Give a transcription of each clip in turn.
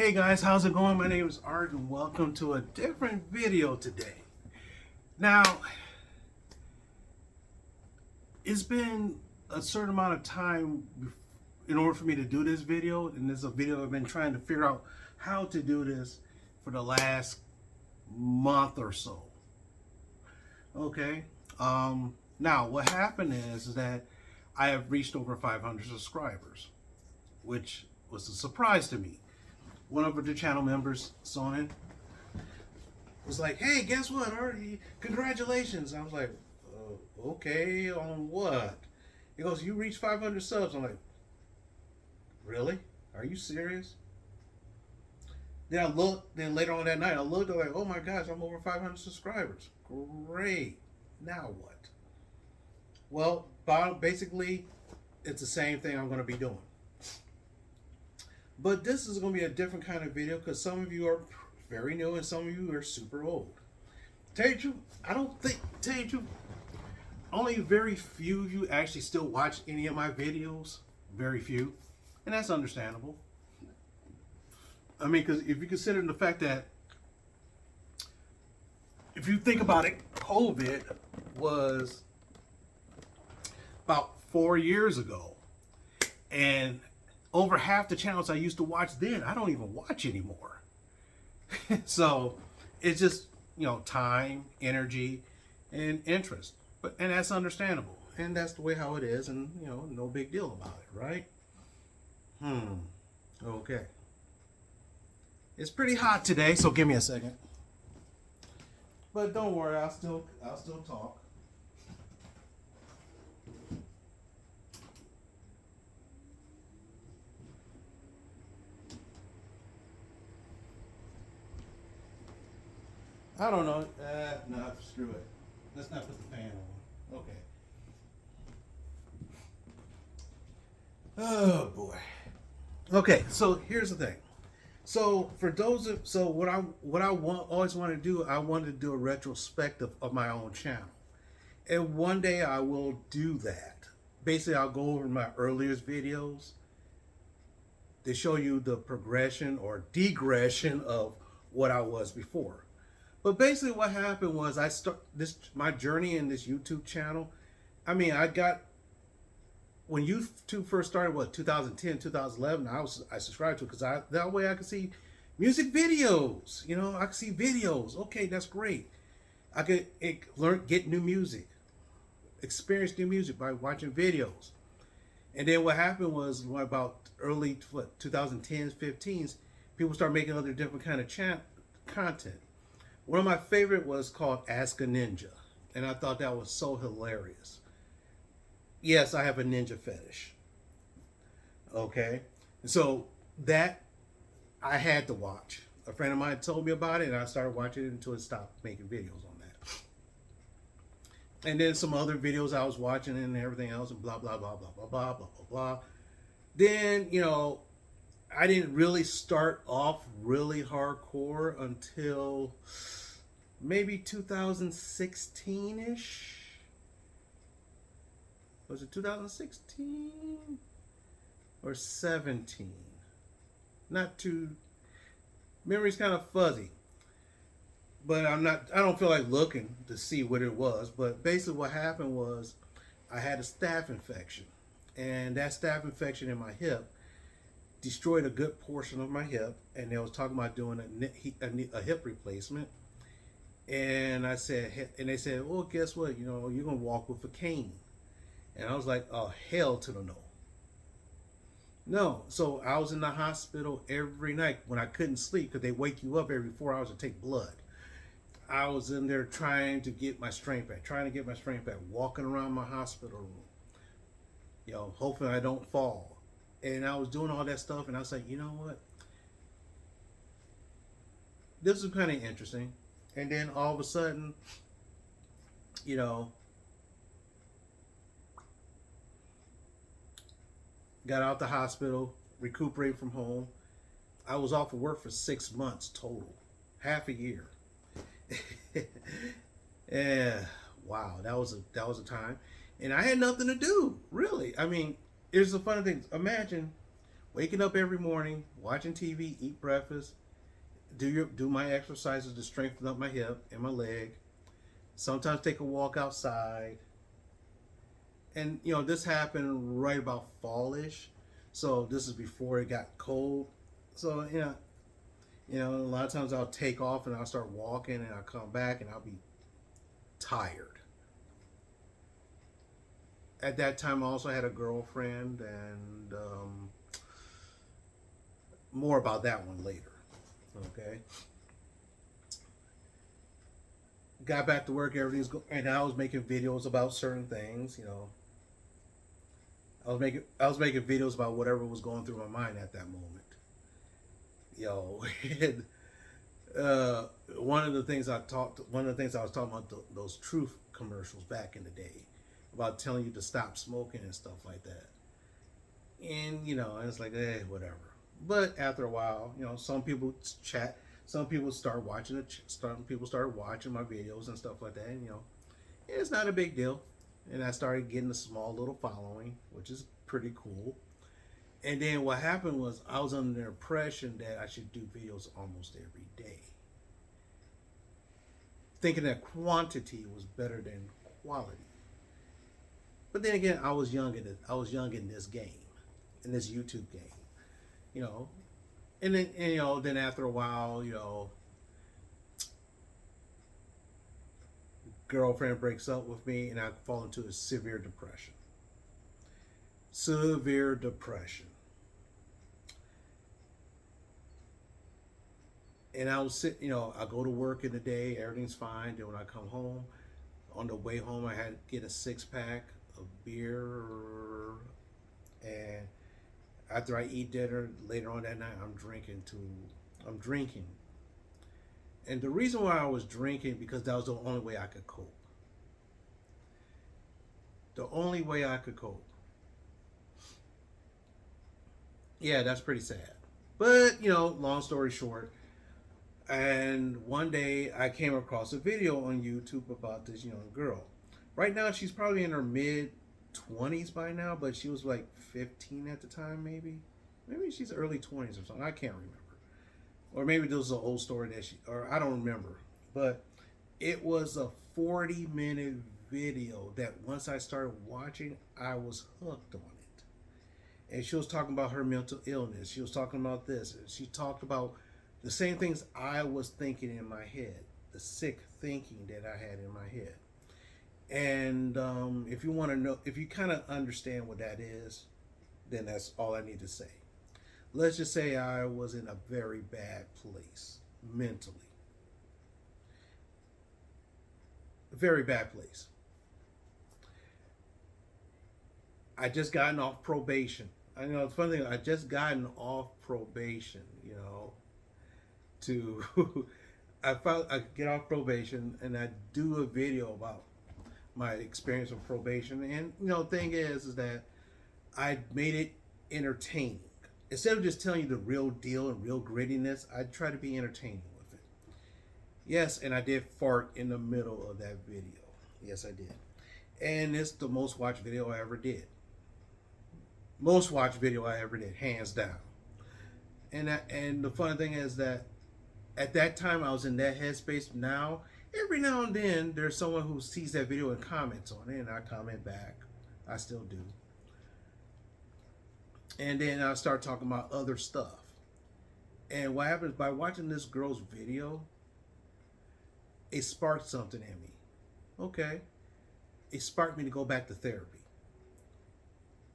Hey guys, how's it going? My name is Art and welcome to a different video today. Now, it's been a certain amount of time in order for me to do this video, and this is a video I've been trying to figure out how to do this for the last month or so. Okay, now what happened is that I have reached over 500 subscribers, which was a surprise to me. One of the channel members, Sonnen, was like, "Hey, guess what, Artie? Congratulations!" I was like, "Okay, on what?" He goes, "You reached 500 subs." I'm like, "Really? Are you serious?" Then I looked. Then later on that night, I looked. I'm like, "Oh my gosh, I'm over 500 subscribers. Great. Now what?" Well, basically, it's the same thing I'm going to be doing. But this is going to be a different kind of video because some of you are very new and some of you are super old. Tell you the truth, tell you the truth, only very few of you actually still watch any of my videos. Very few. And that's understandable. I mean, because if you consider the fact that, if you think about it, COVID was about 4 years ago. And over half the channels I used to watch then, I don't even watch anymore. So it's just, time, energy, and interest. And that's understandable. And that's the way how it is, and no big deal about it, right? Okay. It's pretty hot today, so give me a second. But don't worry, I'll still talk. I don't know. No, screw it. Let's not put the fan on. Okay. Oh boy. Okay, so here's the thing. So for those what I always want to do, I wanted to do a retrospective of my own channel, and one day I will do that. Basically, I'll go over my earliest videos to show you the progression or degression of what I was before. But basically what happened was my journey in this YouTube channel. I mean, when YouTube first started, 2010, 2011, I subscribed to it because that way I could see music videos. I could see videos. Okay, that's great. I could get new music, experience new music by watching videos. And then what happened was about early 2010s, 15s, people started making other different kind of content. One of my favorite was called Ask a Ninja, and I thought that was so hilarious. Yes, I have a ninja fetish. Okay, so that I had to watch. A friend of mine told me about it, and I started watching it until it stopped making videos on that. And then some other videos I was watching and everything else, and blah blah blah blah blah blah blah blah blah. Then I didn't really start off really hardcore until maybe 2016-ish. Was it 2016 or 17? Not too. Memory's kind of fuzzy. But I don't feel like looking to see what it was. But basically what happened was I had a staph infection. And that staph infection in my hip destroyed a good portion of my hip, and they was talking about doing a hip replacement. And they said, well, guess what? You're gonna walk with a cane. And I was like, oh, hell to the no. No. So I was in the hospital every night when I couldn't sleep because they wake you up every 4 hours to take blood. I was in there trying to get my strength back, walking around my hospital room, hoping I don't fall. And I was doing all that stuff, and I was like, you know what? This is kind of interesting. And then all of a sudden, got out the hospital, recuperated from home. I was off of work for 6 months total, half a year. Yeah, wow, that was a time, and I had nothing to do really. I mean, here's the funny thing. Imagine Waking up every morning, watching TV, eat breakfast, do my exercises to strengthen up my hip and my leg. Sometimes take a walk outside. And this happened right about fallish. So this is before it got cold. So a lot of times I'll take off and I'll start walking and I'll come back and I'll be tired. At that time, I also had a girlfriend, and more about that one later. Okay. Got back to work, everything's go, and I was making videos about certain things. I was making videos about whatever was going through my mind at that moment. And, one of the things I was talking about those truth commercials back in the day about telling you to stop smoking and stuff like that. And and it's like, whatever. But after a while, some people chat, some people start watching some people started watching my videos and stuff like that. And it's not a big deal. And I started getting a small little following, which is pretty cool. And then what happened was I was under the impression that I should do videos almost every day, thinking that quantity was better than quality. But then again, I was young in this game, in this YouTube game, you know. And then after a while, girlfriend breaks up with me, and I fall into a severe depression. Severe depression. And I was sitting, I go to work in the day, everything's fine. Then when I come home, on the way home, I had to get a 6-pack of beer, and after I eat dinner later on that night, I'm drinking. And the reason why I was drinking, because that was the only way I could cope. The only way I could cope. Yeah, that's pretty sad. But, long story short, and one day I came across a video on YouTube about this young girl. Right now, she's probably in her mid 20s by now, but she was like 15 at the time, maybe. Maybe she's early 20s or something. I can't remember. Or maybe this was an old story or I don't remember. But it was a 40-minute video that once I started watching, I was hooked on it. And she was talking about her mental illness. She was talking about this. She talked about the same things I was thinking in my head, the sick thinking that I had in my head. And if you want to know, if you kind of understand what that is, then that's all I need to say. Let's just say I was in a very bad place mentally. A very bad place. I just gotten off probation. I know it's funny thing, I just gotten off probation, to I get off probation and I do a video about my experience with probation. And thing is that I made it entertaining. Instead of just telling you the real deal and real grittiness, I try to be entertaining with it. Yes, and I did fart in the middle of that video. Yes, I did. And it's the most watched video I ever did. Most watched video I ever did, hands down. And the funny thing is that at that time I was in that headspace. Now, every now and then there's someone who sees that video and comments on it, and I comment back. I still do. And then I start talking about other stuff. And what happens by watching this girl's video, it sparked something in me. Okay. It sparked me to go back to therapy.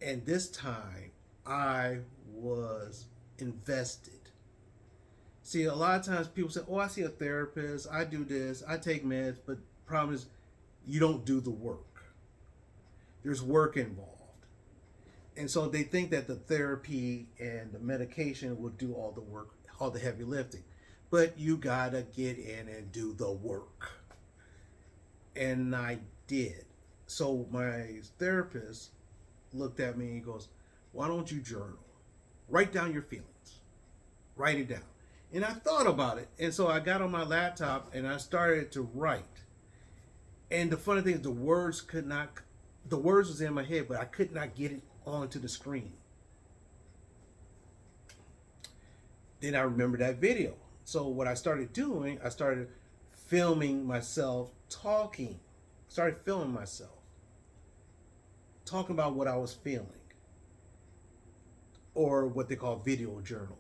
And this time I was invested. See, a lot of times people say, I see a therapist, I do this, I take meds, but the problem is you don't do the work. There's work involved. And so they think that the therapy and the medication will do all the work, all the heavy lifting. But you gotta get in and do the work. And I did. So my therapist looked at me and he goes, why don't you journal? Write down your feelings. Write it down. And I thought about it. And so I got on my laptop and I started to write. And the funny thing is the words was in my head, but I could not get it onto the screen. Then I remember that video. So what I started doing, I started filming myself talking. I started filming myself talking about what I was feeling, or what they call video journaling.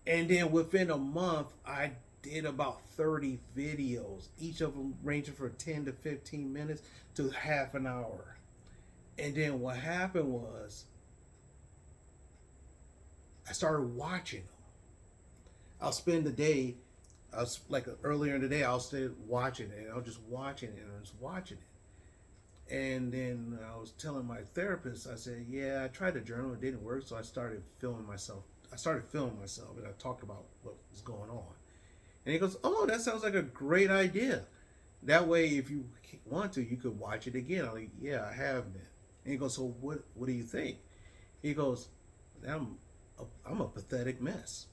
And then within a month, I did about 30 videos, each of them ranging from 10 to 15 minutes to half an hour. And then what happened was I started watching them. I'll spend the day, I was like earlier in the day, I'll stay watching it, and I'll just watching it, and I was watching it. And then I was telling my therapist, I said, yeah, I tried to journal, it didn't work, so I started filming myself. And I talked about what was going on. And he goes, oh, that sounds like a great idea. That way, if you want to, you could watch it again. I'm like, yeah, I have been. And he goes, so what do you think? He goes, I'm a pathetic mess.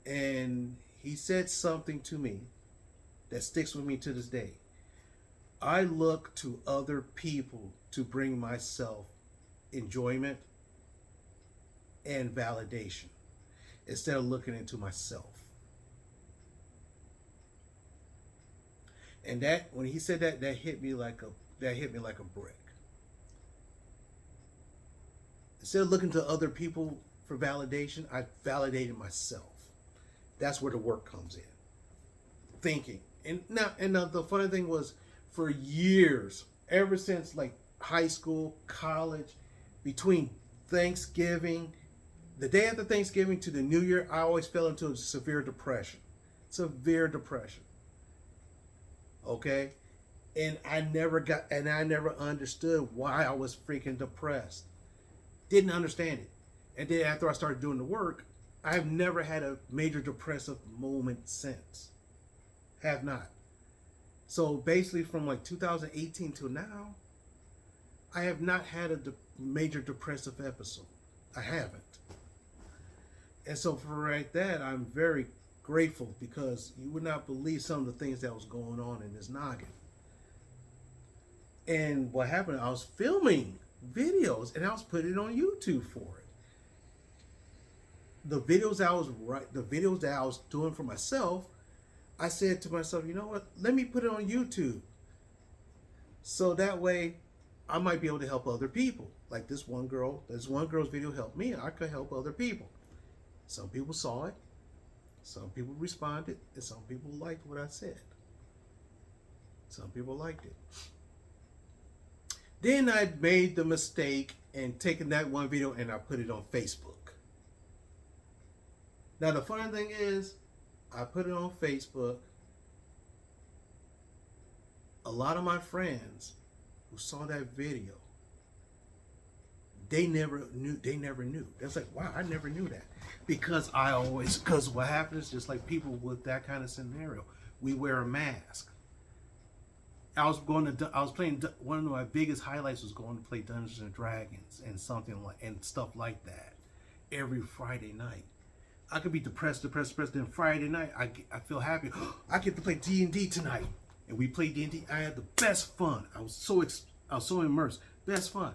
And he said something to me that sticks with me to this day. I look to other people to bring myself enjoyment and validation instead of looking into myself. And that, when he said that, that hit me like a brick. Instead of looking to other people for validation, I validated myself. That's where the work comes in. Thinking. And the funny thing was, for years, ever since like high school, college, between Thanksgiving, the day after Thanksgiving to the New Year, I always fell into a severe depression. Severe depression. Okay? And I never understood why I was freaking depressed. Didn't understand it. And then after I started doing the work, I've never had a major depressive moment since. Have not. So basically from like 2018 till now, I have not had a major depressive episode. I haven't. And so for that, I'm very grateful, because you would not believe some of the things that was going on in this noggin. And what happened, I was filming videos and I was putting it on YouTube for it. The videos that I was doing for myself, I said to myself, you know what? Let me put it on YouTube. So that way I might be able to help other people. Like this one girl's video helped me. I could help other people. Some people saw it. Some people responded. And some people liked what I said. Some people liked it. Then I made the mistake and taken that one video and I put it on Facebook. Now the funny thing is, I put it on Facebook. A lot of my friends who saw that video, they never knew. That's like, wow, I never knew that. Because what happens, just like people with that kind of scenario, we wear a mask. I was playing, one of my biggest highlights was going to play Dungeons and Dragons and stuff like that every Friday night. I could be depressed. Then Friday night, I feel happy. I get to play D&D tonight, and we played D&D. I had the best fun. I was so immersed, best fun.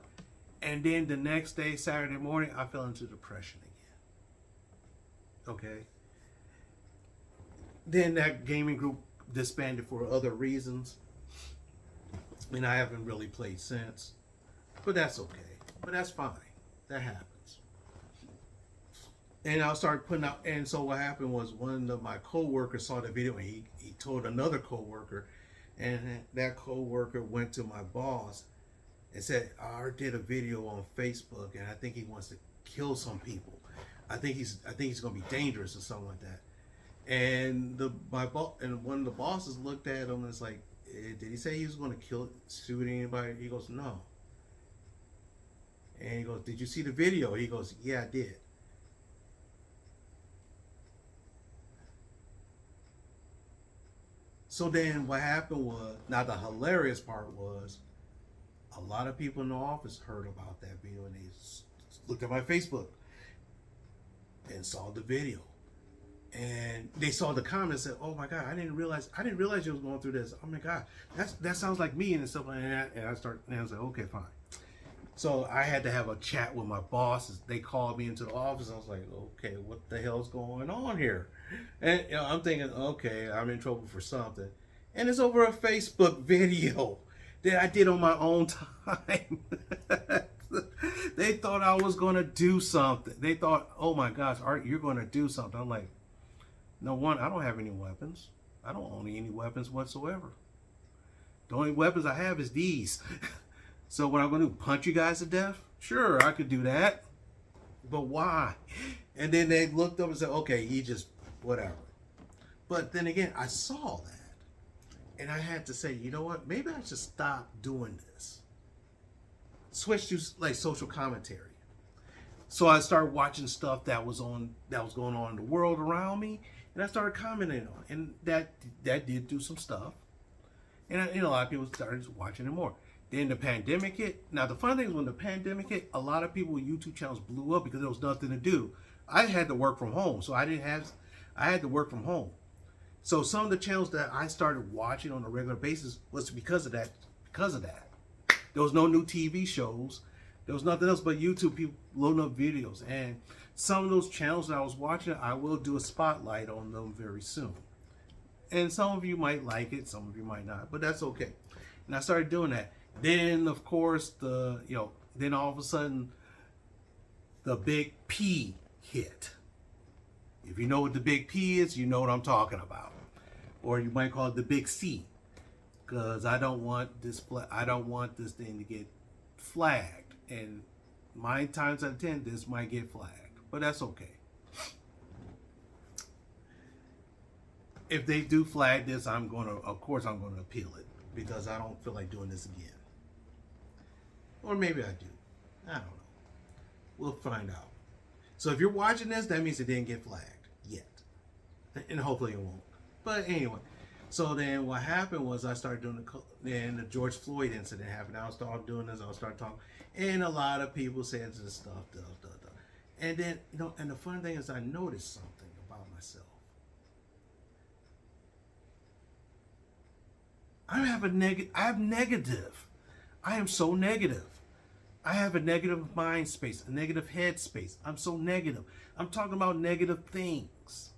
And then the next day, Saturday morning, I fell into depression again. Okay. Then that gaming group disbanded for other reasons, and I haven't really played since. But that's okay. But that's fine. That happens. And I'll start putting out, and so what happened was one of my co-workers saw the video and he told another co-worker, and that co-worker went to my boss and said, I did a video on Facebook and I think he wants to kill some people. I think he's gonna be dangerous or something like that. And one of the bosses looked at him and was like, did he say he was gonna shoot anybody? He goes, no. And he goes, did you see the video? He goes, yeah, I did. So then what happened was, now the hilarious part was, a lot of people in the office heard about that video and they looked at my Facebook and saw the video. And they saw the comments and said, oh my God, I didn't realize you was going through this. Oh my God, that sounds like me and stuff like that. And I was like, okay, fine. So I had to have a chat with my bosses. They called me into the office. I was like, okay, what the hell's going on here? And I'm thinking, okay, I'm in trouble for something. And it's over a Facebook video that I did on my own time. They thought I was going to do something. They thought, oh my gosh, Art, you're going to do something. I'm like, no, one, I don't have any weapons. I don't own any weapons whatsoever. The only weapons I have is these. So what I'm going to do, punch you guys to death? Sure, I could do that. But why? And then they looked up and said, okay, he just, whatever. But then again, I saw that. And I had to say, you know what? Maybe I should stop doing this. Switch to like social commentary. So I started watching stuff that was going on in the world around me, and I started commenting on it. And that did do some stuff. And a lot of people started watching it more. Then the pandemic hit. Now the fun thing is when the pandemic hit, a lot of people's YouTube channels blew up because there was nothing to do. I had to work from home, so I had to work from home. So some of the channels that I started watching on a regular basis was because of that. There was no new TV shows. There was nothing else but YouTube people loading up videos. And some of those channels that I was watching, I will do a spotlight on them very soon. And some of you might like it, some of you might not, but that's okay. And I started doing that. Then, of course, then all of a sudden, the big P hit. If you know what the big P is, you know what I'm talking about. Or you might call it the big C, because I don't want this thing to get flagged. And 9 times out of 10, this might get flagged, but that's okay. If they do flag this, of course I'm gonna appeal it, because I don't feel like doing this again. Or maybe I do. I don't know. We'll find out. So if you're watching this, that means it didn't get flagged yet. And hopefully it won't. But anyway, so then what happened was I started doing the George Floyd incident happened. I started doing this, I started talking, and a lot of people saying this stuff, And then, and the fun thing is I noticed something about myself. I have negative. I am so negative. I have a negative mind space, a negative head space. I'm so negative. I'm talking about negative things.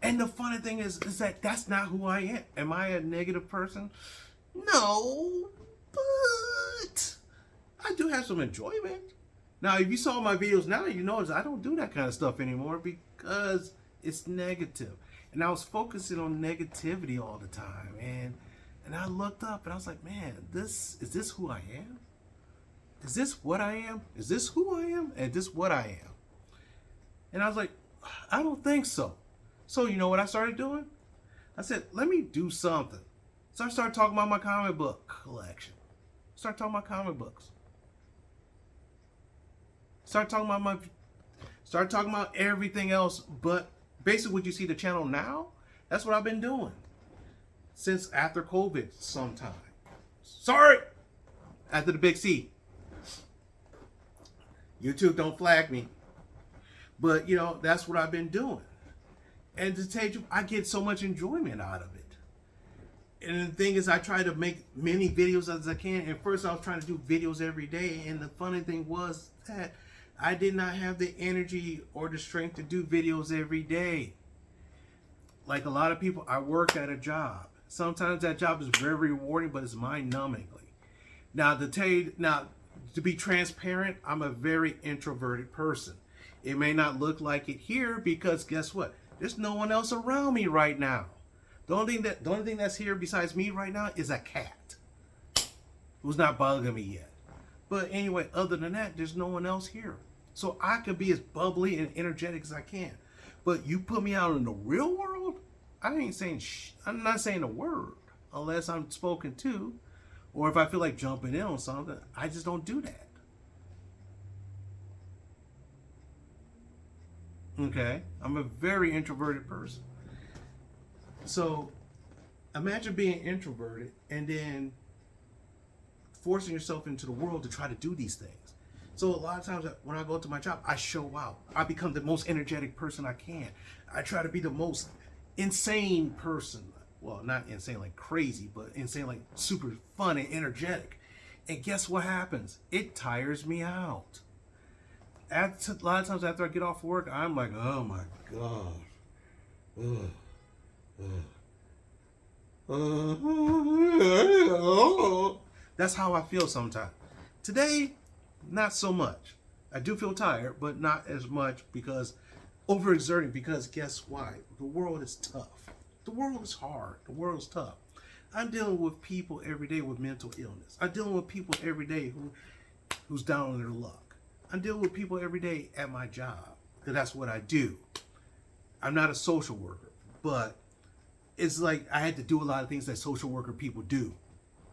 And the funny thing is that that's not who I am. Am I a negative person? No, but I do have some enjoyment. Now, if you saw my videos now, you notice I don't do that kind of stuff anymore because it's negative. And I was focusing on negativity all the time. And I looked up and I was like, man, is this who I am? Is this what I am? Is this who I am? And is this what I am? And I was like, I don't think so. So you know what I started doing? I said, let me do something. So I started talking about my comic book collection. Start talking about comic books. Start talking about everything else, but basically what you see the channel now, that's what I've been doing since after COVID sometime. Sorry! After the big C. YouTube don't flag me. But, that's what I've been doing. And to tell you, I get so much enjoyment out of it. And the thing is, I try to make many videos as I can. And first, I was trying to do videos every day. And the funny thing was that I did not have the energy or the strength to do videos every day. Like a lot of people, I work at a job. Sometimes that job is very rewarding, but it's mind-numbingly. Now, to be transparent, I'm a very introverted person. It may not look like it here because guess what? There's no one else around me right now. The only thing that's here besides me right now is a cat who's not bugging me yet. But anyway, other than that, there's no one else here. So I can be as bubbly and energetic as I can. But you put me out in the real world, I'm not saying a word unless I'm spoken to, or if I feel like jumping in on something. I just don't do that. Okay? I'm a very introverted person. So imagine being introverted and then forcing yourself into the world to try to do these things. So a lot of times when I go to my job, I show out. I become the most energetic person I can. I try to be the most insane person. Well, not insane like crazy, but insane like super fun and energetic. And guess what happens? It tires me out. A lot of times after I get off work, I'm like, oh my gosh. Ugh. That's how I feel sometimes. Today, not so much. I do feel tired, but not as much because overexerting. Because guess why? The world is tough. The world is hard. The world is tough. I'm dealing with people every day with mental illness. I'm dealing with people every day who's down on their luck. I'm dealing with people every day at my job because that's what I do. I'm not a social worker, but it's like I had to do a lot of things that social worker people do.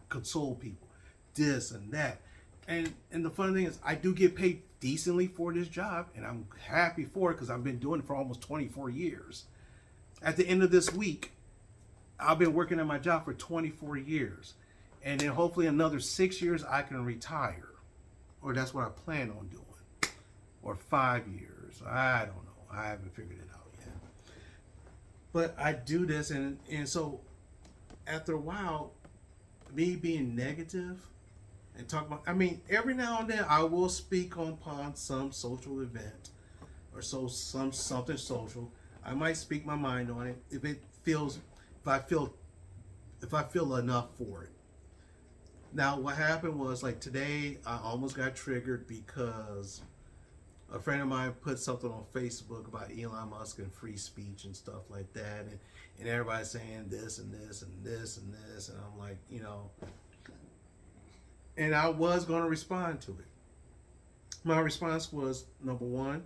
Console people, this and that. And the funny thing is I do get paid decently for this job, and I'm happy for it because I've been doing it for almost 24 years. At the end of this week, I've been working at my job for 24 years. And then hopefully another 6 years I can retire. Or that's what I plan on doing. Or 5 years. I don't know. I haven't figured it out yet. But I do this, and so after a while, me being negative and talk about, I mean, every now and then I will speak upon some social event or something social. I might speak my mind on it if I feel enough for it. Now, what happened was, like today, I almost got triggered because a friend of mine put something on Facebook about Elon Musk and free speech and stuff like that, and everybody's saying this and this and this and this, and I'm like, and I was going to respond to it. My response was, number one,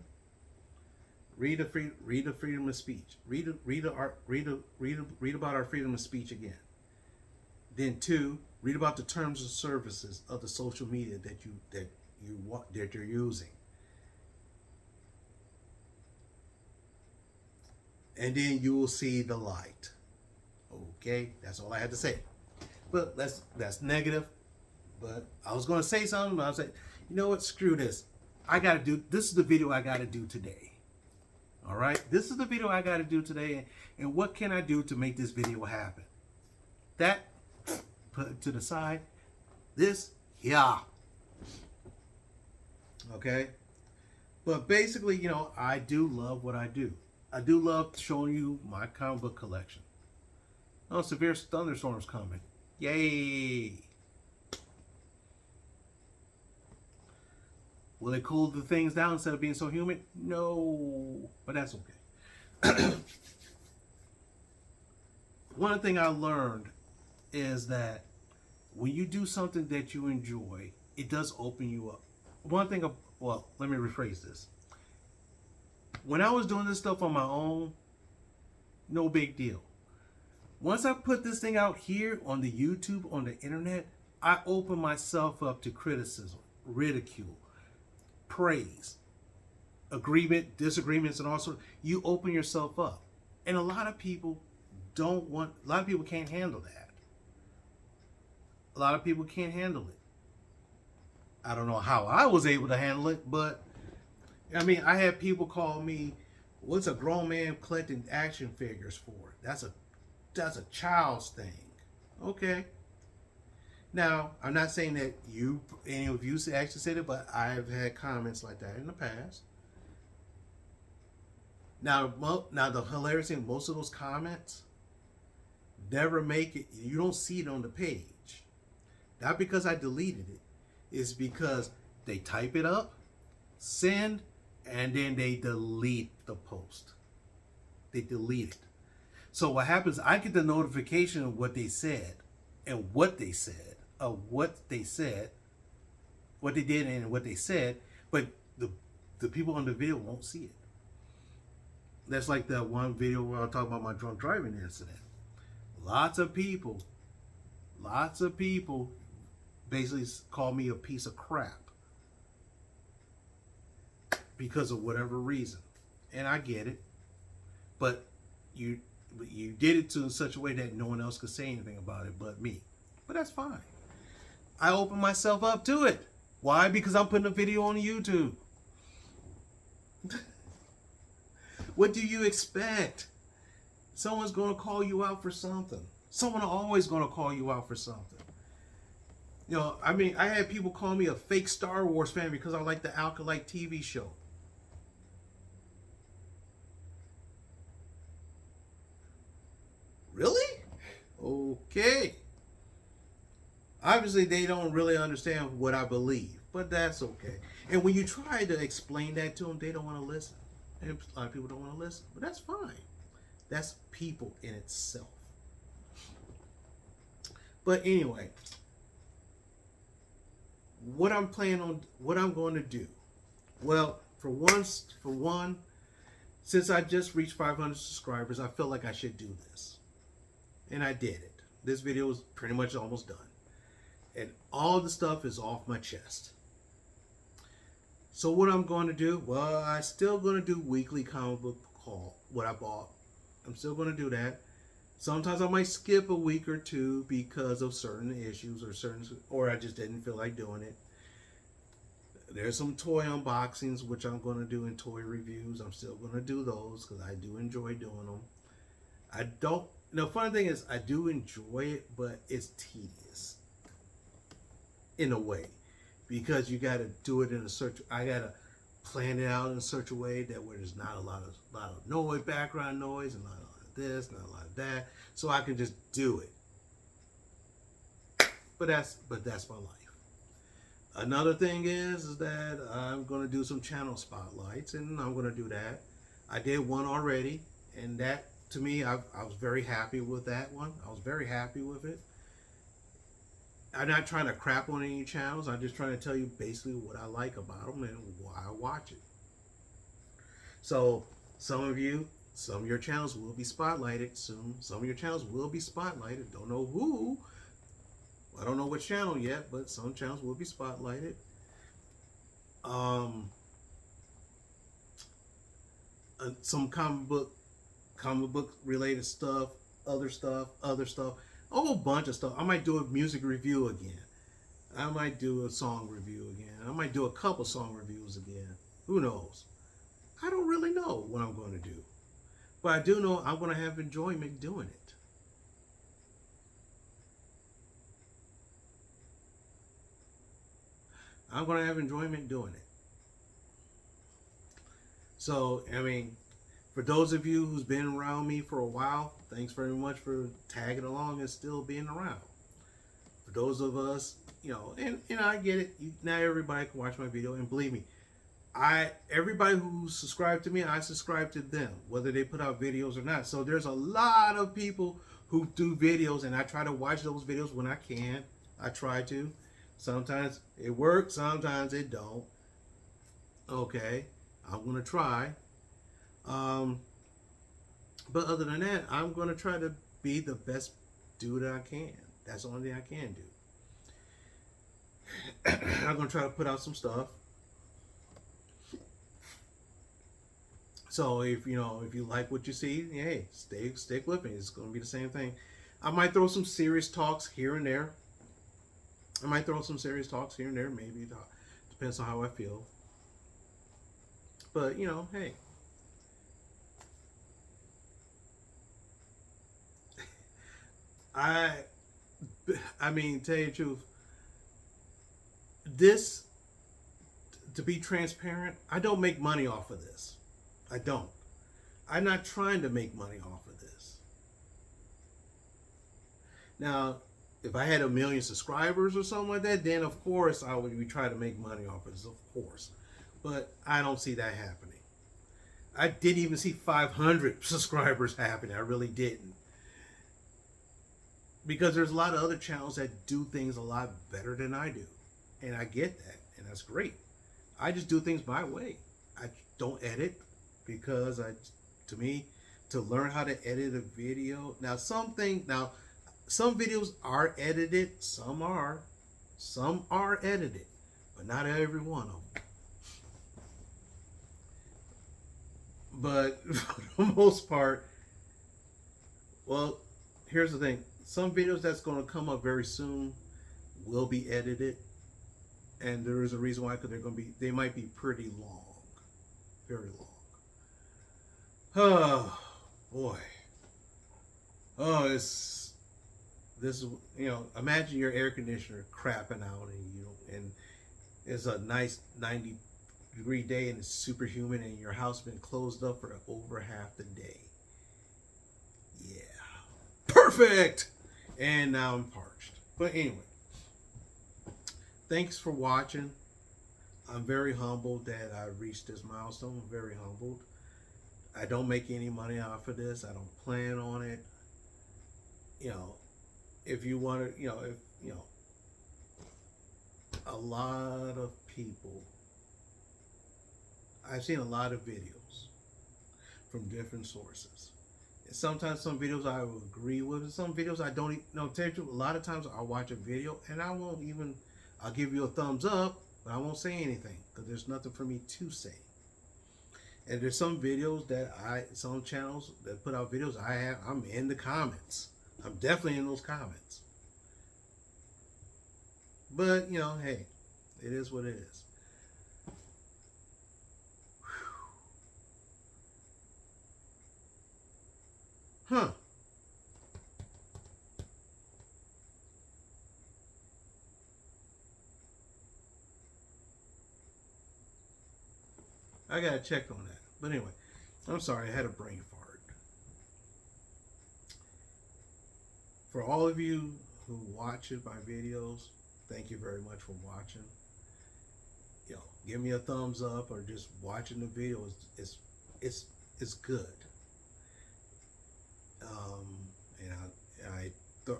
read the freedom of speech. Read about our freedom of speech again. Then two, read about the terms and services of the social media that you're using. And then you will see the light. Okay, that's all I had to say. But that's negative. But I was going to say something, but I was like, you know what? Screw this. This is the video I got to do today. All right, this is the video I got to do today, and what can I do to make this video happen? That put to the side. This, yeah. Okay, but basically, I do love what I do. I do love showing you my comic book collection. Oh, severe thunderstorms coming! Yay! Will it cool the things down instead of being so humid? No, but that's okay. One thing I learned is that when you do something that you enjoy, it does open you up. Let me rephrase this. When I was doing this stuff on my own, no big deal. Once I put this thing out here on the YouTube, on the internet, I open myself up to criticism, ridicule, praise, agreement, disagreements, and all sorts. You open yourself up, and a lot of people can't handle that. A lot of people can't handle it. I don't know how I was able to handle it, but I mean, I had people call me, "What's a grown man collecting action figures for? That's a child's thing." Okay. Now, I'm not saying that any of you actually said it, but I've had comments like that in the past. Now the hilarious thing, most of those comments never make it. You don't see it on the page. Not because I deleted it. It's because they type it up, send, and then they delete the post. They delete it. So what happens, I get the notification of what they said and what they said. Of what they said, what they did and what they said, but the people on the video won't see it. That's like that one video where I talk about my drunk driving incident. Lots of people basically call me a piece of crap because of whatever reason. And I get it. But you did it in such a way that no one else could say anything about it but me. But that's fine. I open myself up to it. Why? Because I'm putting a video on YouTube. What do you expect? Someone's going to call you out for something. Someone always going to call you out for something. You know, I mean, I had people call me a fake Star Wars fan because I like the Alkalite TV show. Really? Okay. Obviously, they don't really understand what I believe, but that's okay. And when you try to explain that to them, they don't want to listen. And a lot of people don't want to listen, but that's fine. That's people in itself. But anyway, what I'm going to do. Well, for one, since I just reached 500 subscribers, I felt like I should do this, and I did it. This video is pretty much almost done, and all the stuff is off my chest. So what I'm going to do? Well, I'm still going to do weekly comic book haul. What I bought, I'm still going to do that. Sometimes I might skip a week or two because of certain issues or I just didn't feel like doing it. There's some toy unboxings, which I'm going to do in toy reviews. I'm still going to do those because I do enjoy doing them. I don't. The funny thing is, I do enjoy it, but it's tedious in a way because you got to do it in a certain. I got to plan it out in such a way that where there's not a lot of noise, background noise, and not a lot of this, not a lot of that, so I can just do it. But that's my life. Another thing is that I'm going to do some channel spotlights, and I'm going to do that. I did one already, and that, to me, I was very happy with that one. I was very happy with it. I'm not trying to crap on any channels. I'm just trying to tell you basically what I like about them and why I watch it. So, some of your channels will be spotlighted soon. Some of your channels will be spotlighted. Don't know who. I don't know what channel yet, but some channels will be spotlighted. Some comic book related stuff, other stuff, a whole bunch of stuff. I might do a music review again. I might do a song review again. I might do a couple song reviews again. Who knows? I don't really know what I'm going to do, but I do know I'm going to have enjoyment doing it. I'm going to have enjoyment doing it. So, I mean, for those of you who's been around me for a while, thanks very much for tagging along and still being around. For those of us, and I get it. Not everybody can watch my video, and believe me, everybody who subscribed to me, I subscribe to them, whether they put out videos or not. So there's a lot of people who do videos, and I try to watch those videos when I can. I try to. Sometimes it works, sometimes it don't. Okay, I'm gonna try. But other than that, I'm gonna try to be the best dude I can. That's the only thing I can do. I'm gonna try to put out some stuff. So if you like what you see, hey, stick with me. It's gonna be the same thing. I might throw some serious talks here and there. Maybe it depends on how I feel. But hey. I mean, tell you the truth, this, to be transparent, I don't make money off of this. I don't. I'm not trying to make money off of this. Now, if I had 1 million subscribers or something like that, then of course I would be trying to make money off of this, of course. But I don't see that happening. I didn't even see 500 subscribers happening. I really didn't. Because there's a lot of other channels that do things a lot better than I do. And I get that, and that's great. I just do things my way. I don't edit because to me, to learn how to edit a video. Now some videos are edited, some are edited, but not every one of them. But for the most part, well, here's the thing. Some videos that's going to come up very soon will be edited, and there is a reason why, because they might be pretty long, very long. Oh boy, oh this is, imagine your air conditioner crapping out, and it's a nice 90-degree day and it's super humid, and your house been closed up for over half the day. Yeah, perfect. And now I'm parched. But anyway, thanks for watching. I'm very humbled that I reached this milestone. I'm very humbled. I don't make any money off of this. I don't plan on it. If you want to, a lot of people, I've seen a lot of videos from different sources. And sometimes some videos I will agree with, and some videos I don't know. A lot of times I'll watch a video and I'll give you a thumbs up, but I won't say anything because there's nothing for me to say. And there's some videos some channels that put out videos I'm in the comments. I'm definitely in those comments. But, hey, it is what it is. Huh. I gotta check on that. But anyway, I'm sorry, I had a brain fart. For all of you who watch my videos, thank you very much for watching. Give me a thumbs up, or just watching the video it's good. And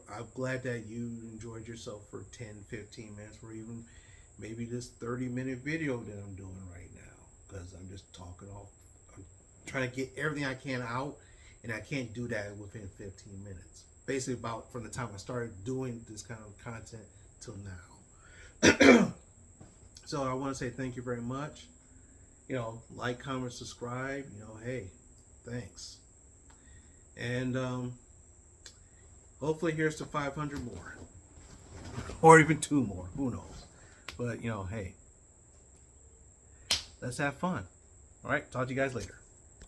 I'm glad that you enjoyed yourself for 10-15 minutes, or even maybe this 30-minute video that I'm doing right now, because I'm just talking off. I'm trying to get everything I can out, and I can't do that within 15 minutes. Basically, about from the time I started doing this kind of content till now. So I want to say thank you very much. Like, comment, subscribe. Hey, thanks. And hopefully here's to 500 more, or even 2 more. Who knows? But hey, let's have fun. All right, talk to you guys later.